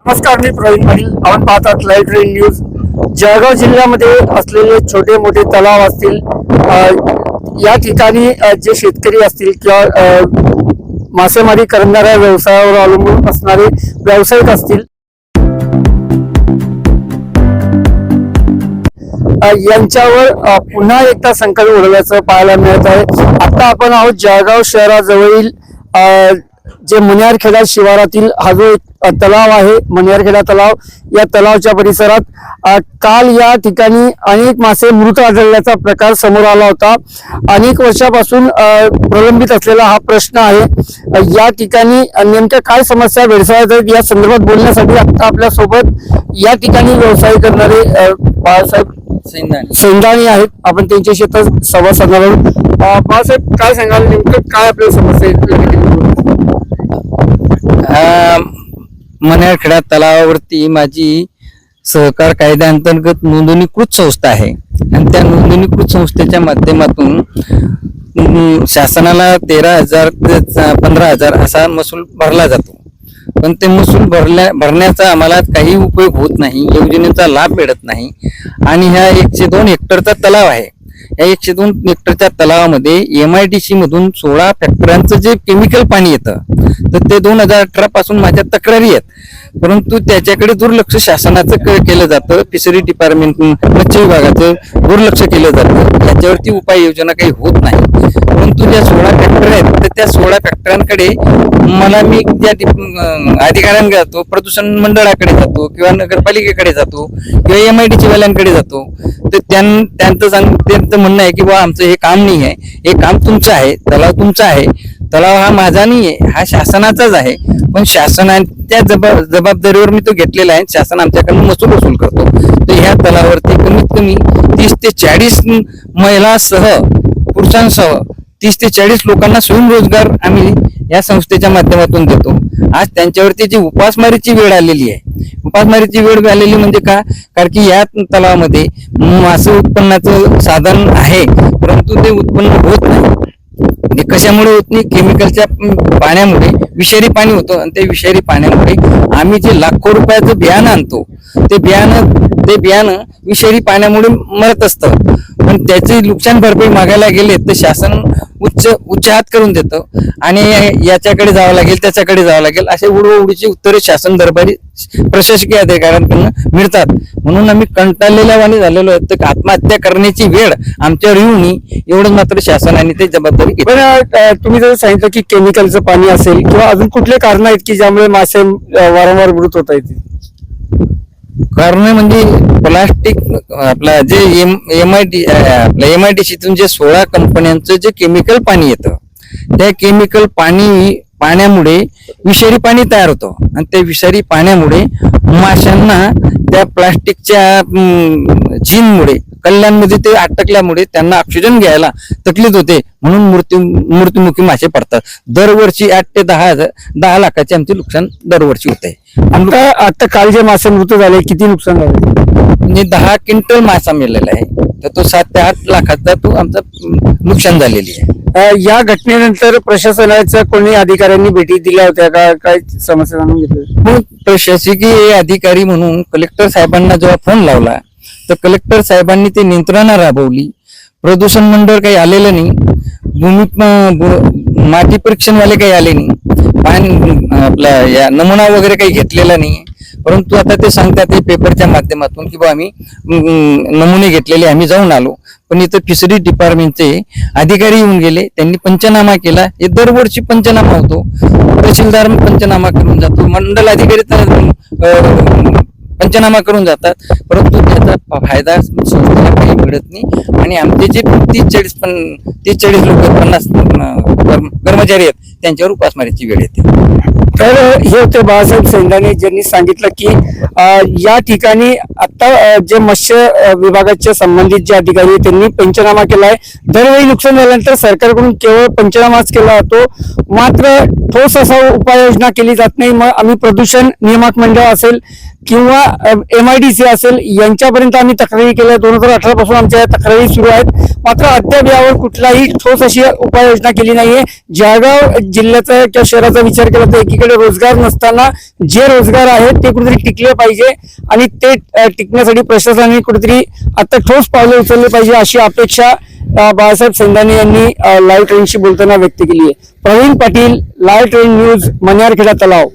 नमस्कार, मी प्रवीण पाटील. आपण पाहतात लाईव्ह ट्रेन न्यूज. जळगाव जिल्ह्यामध्ये असलेले छोटे मोठे तलाव असतील, या ठिकाणी जे शेतकरी असतील किंवा मासेमारी करणाऱ्या व्यवसायावर अवलंबून असणारे व्यावसायिक असतील, यांच्यावर पुन्हा एकदा संकट ओढवल्याचं पाहायला मिळत आहे. आता आपण आहोत जळगाव शहराजवळील जे मनियारखेडा शिवारातील हा जो एक तलाव आहे, मनियारखेडा तलाव. या तलावच्या परिसरात काल या ठिकाणी अनेक मासे मृत आढळल्याचा प्रकार समोर आला होता. अनेक वर्षापासून प्रलंबित असलेला हा प्रश्न आहे. या ठिकाणी नेमक्या काय समस्या भेडसावत आहेत या संदर्भात बोलण्यासाठी आता आपल्या सोबत या ठिकाणी व्यवसाय करणारे बाळासाहेब सेंदाणी आहेत. आपण त्यांच्याशी संवाद साधणार आहोत. बाळासाहेब, काय सांगाल, नेमकं काय आपल्या समस्या आहेत? मनियारखेडा तलावावरती माझी सहकार कायद्याअंतर्गत नोंदणीकृत संस्था आहे आणि त्या नोंदणीकृत संस्थेच्या माध्यमातून शासनाला 13,000 ते 15,000 असा महसूल भरला जातो. पण ते महसूल भरण्याचा आम्हाला काही उपयोग होत नाही, योजनेचा लाभ मिळत नाही. आणि ह्या 102 हेक्टरचा तलाव आहे. या 102 हेक्टरच्या तलावामध्ये MIDC मधून 16 फॅक्टऱ्यांचं जे केमिकल पाणी येतं, तर ते 2018 पासून माझ्या तक्रारी आहेत. परंतु त्याच्याकडे दुर्लक्ष शासनाचं केलं जातं. फिशरी डिपार्टमेंट, मत्स्य विभागाचं दुर्लक्ष केलं जातं. याच्यावरती उपाययोजना काही होत नाही. परंतु ज्या 16 फॅक्टरी आहेत, तर त्या 16 फॅक्टऱ्यांकडे मी त्या अधिकाऱ्यांकडे जातो, प्रदूषण मंडळाकडे जातो किंवा नगरपालिकेकडे जातो किंवा MIDC वाल्यांकडे जातो. तर त्यांचं म्हणणं आहे की बा आमचं हे काम नाही आहे, हे काम तुमचं आहे, तलाव तुमचा आहे, तलाव हा माझा नाही आहे, हा शासनाचाच आहे. पण शासनाच्या जबाबदारीवर मी तो घेतलेला आहे. शासन आमच्याकडून महसूल वसूल करतो. तर ह्या तलावावरती कमीत कमी 30 ते 40 महिलासह, पुरुषांसह 30 ते 40 लोकांना स्वयंरोजगार आम्ही या संस्थेच्या माध्यमातून देतो. आज त्यांच्यावरती जी उपासमारीची वेळ आलेली आहे, उपासमारीची वेळ आलेली म्हणजे का, कारण की या तलावामध्ये मासे उत्पन्नाचं साधन आहे, परंतु ते उत्पन्न होत नाही. ते कशामुळे होत नाही? केमिकलच्या पाण्यामुळे विषारी पाणी होतं आणि ते विषारी पाण्यामुळे आम्ही जे लाखो रुपयाचं बियाणं आणतो, ते बियाणं विषारी पाण्यामुळे मरत असतं. पण त्याची नुकसान भरपाई मागायला गेले तर शासन उच्च हात करून देतं आणि याच्याकडे जावं लागेल, त्याच्याकडे जावं लागेल, असे उडवडीची उत्तरे शासन दरबारी प्रशासकीय अधिकाऱ्यांकडून मिळतात. म्हणून आम्ही कंटाळलेल्या वाणी झालेलो आहे. तर आत्महत्या करण्याची वेळ आमच्यावर येऊ नये एवढंच मात्र शासनाने ते जबाबदारी घेतली. पण तुम्ही जर सांगितलं की केमिकलचं पाणी असेल किंवा अजून कुठले कारण आहेत की ज्यामुळे मासे वारंवार मृत होत आहेत? कारण म्हणजे प्लास्टिक, आपला जे MIDCतून जे 16 कंपन्यांचं जे केमिकल पाणी येतं, त्या केमिकल पाण्यामुळे विषारी पाणी तयार होतं आणि त्या विषारी पाण्यामुळे माशांना त्या प्लास्टिकच्या झीनमुळे, कल्ल्यांमध्ये ते अटकल्यामुळे त्यांना ऑक्सिजन घ्यायला तकलीफ होते. म्हणून मृत्युमुखी मासे पडतात. दरवर्षी 8 ते 10 लाखाचे आमचे नुकसान दरवर्षी होत आहे. आता काल जे मासे मृत झाले, किती नुकसान झाले? म्हणजे 10 क्विंटल मासा मिळालेला आहे. तर तो 7 ते 8 लाखाचा तो आमचा नुकसान झालेली आहे. या घटनेनंतर प्रशासनाच्या कोणी अधिकाऱ्यांनी भेटी दिल्या होत्या का? काय समस्या जाणून घेतली? मग प्रशासकीय अधिकारी म्हणून कलेक्टर साहेबांना जेव्हा फोन लावला, तर कलेक्टर साहेबांनी ते यंत्रणा राबवली. प्रदूषण मंडळ काही आलेलं नाही, माती परीक्षणवाले काही आले नाही, आपला या नमुना वगैरे काही घेतलेला नाही. परंतु आता ते सांगतात पेपरच्या माध्यमातून की बा आम्ही नमुने घेतलेले, आम्ही जाऊन आलो. पण इथं फिशरी डिपार्टमेंटचे अधिकारी येऊन गेले, त्यांनी पंचनामा केला. हे दरवर्षी पंचनामा होतो, तहसीलदार पंचनामा करून जातो, मंडल अधिकारी पंचनामा करून जातात, परंतु त्याचा फायदा संस्थेला काही मिळत नाही. आणि आमचे जे 30-40 लोक, 50 कर्मचारी आहेत, त्यांच्यावर उपासमारीची वेळ येते. तर हे होते बाळासाहेब सेंदाणे, ज्यांनी सांगितलं की या ठिकाणी आता जे मत्स्य विभागाचे संबंधित जे अधिकारी आहेत, त्यांनी पंचनामा केलाय. दरवेळी नुकसान झाल्यानंतर सरकारकडून केवळ पंचनामाच केला जातो, मात्र ठोस असा उपाययोजना केली जात नाही. मग आम्ही प्रदूषण नियामक मंडळ असेल किंवा MIDC असेल यांच्यापर्यंत आम्ही तक्रारी केल्या. 2018 पासून आमच्या या तक्रारी सुरू आहेत, मात्र अद्याप यावर कुठलाही ठोस अशी उपाययोजना केली नाहीये. जळगाव जिल्ह्याचा किंवा शहराचा विचार केला तर एकीकडे रोजगार नसताना जे रोजगार आहेत ते कुठेतरी टिकले पाहिजे आणि ते टिकण्यासाठी प्रशासनाने कुठेतरी आता ठोस पावले उचलले पाहिजे अशी अपेक्षा बाळासाहेब सेंदाने यांनी लाईव्ह ट्रेनशी बोलताना व्यक्त केली आहे. Praveen Patil, live train news, Manyarkheda तलाव.